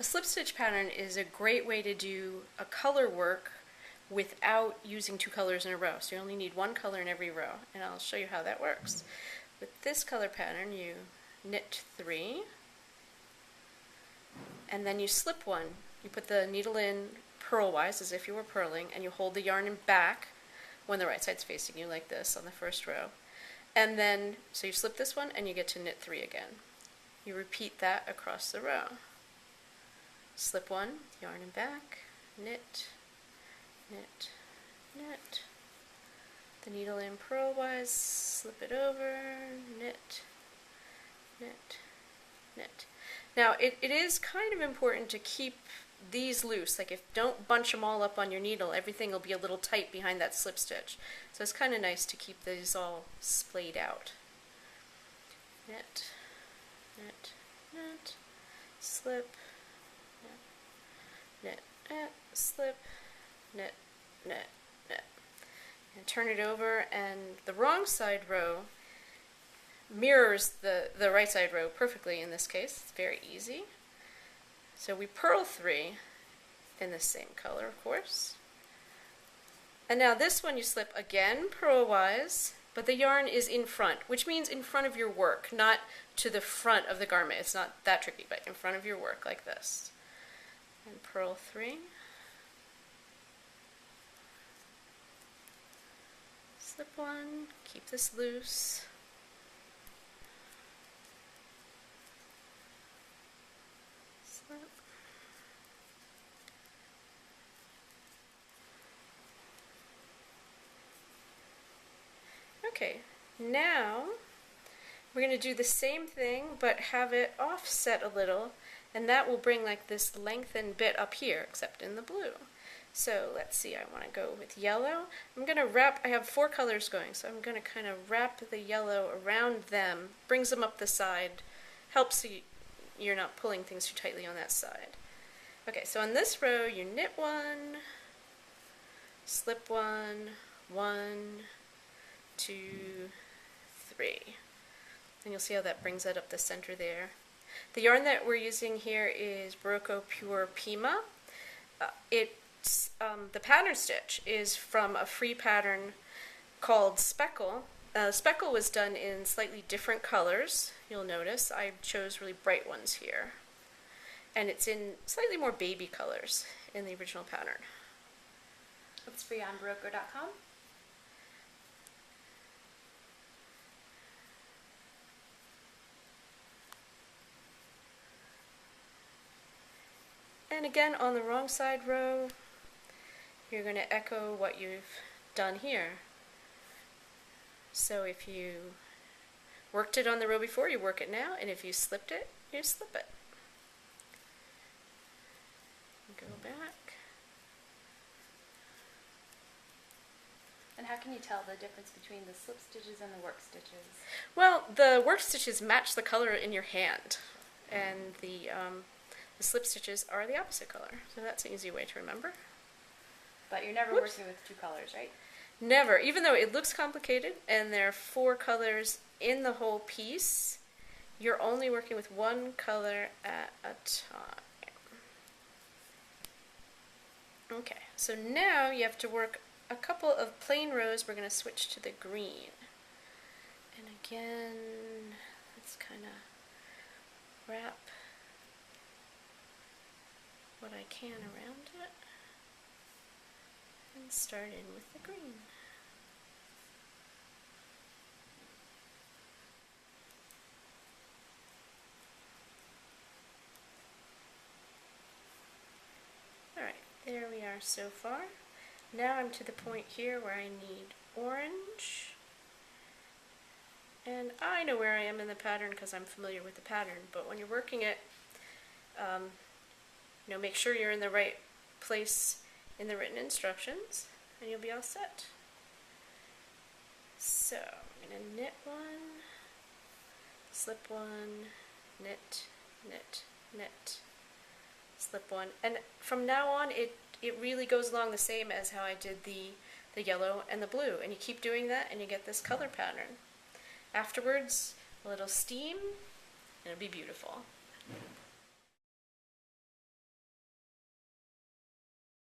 A slip stitch pattern is a great way to do a color work without using two colors in a row. So you only need one color in every row, and I'll show you how that works. With this color pattern, you knit 3, and then you slip 1. You put the needle in purlwise as if you were purling, and you hold the yarn in back when the right side's facing you like this on the first row. And then, so you slip this one and you get to knit 3 again. You repeat that across the row. Slip 1, yarn in back, knit, knit, knit. The needle in purlwise, slip it over, knit, knit, knit. Now it is kind of important to keep these loose. Like, if don't bunch them all up on your needle, everything will be a little tight behind that slip stitch. So it's kind of nice to keep these all splayed out. Knit, knit, knit, slip, knit, knit, slip, knit, knit, knit. And turn it over, and the wrong side row mirrors the right side row perfectly in this case. It's very easy. So we purl 3 in the same color, of course. And now this one you slip again purlwise, but the yarn is in front, which means in front of your work, not to the front of the garment. It's not that tricky, but in front of your work like this. And purl 3. Slip 1, keep this loose. Slip. Okay, now we're going to do the same thing but have it offset a little, and that will bring like this lengthened bit up here, except in the blue. So let's see, I want to go with yellow. I'm going to wrap, I have 4 colors going, so I'm going to kind of wrap the yellow around them, brings them up the side, helps you're not pulling things too tightly on that side. Okay, so on this row you knit 1, slip 1, 1, 2, 3. And you'll see how that brings that up the center there. The yarn that we're using here is Barocco Pure Pima. The pattern stitch is from a free pattern called Speckle. Speckle was done in slightly different colors. You'll notice I chose really bright ones here. And it's in slightly more baby colors in the original pattern. It's free on Barocco.com. And again, on the wrong side row, you're going to echo what you've done here. So if you worked it on the row before, you work it now, and if you slipped it, you slip it. Go back. And how can you tell the difference between the slip stitches and the work stitches? Well, the work stitches match the color in your hand, and the slip stitches are the opposite color. So that's an easy way to remember. But you're never working with 2 colors, right? Never. Even though it looks complicated and there are 4 colors in the whole piece, you're only working with 1 color at a time. Okay, so now you have to work a couple of plain rows. We're going to switch to the green. And again, let's kind of wrap what I can around it. And start in with the green. Alright, there we are so far. Now I'm to the point here where I need orange. And I know where I am in the pattern because I'm familiar with the pattern, but when you're working it, make sure you're in the right place in the written instructions, and you'll be all set. So I'm going to knit 1, slip 1, knit, knit, knit, slip 1, and from now on it really goes along the same as how I did the yellow and the blue, and you keep doing that and you get this color pattern. Afterwards, a little steam, and it'll be beautiful.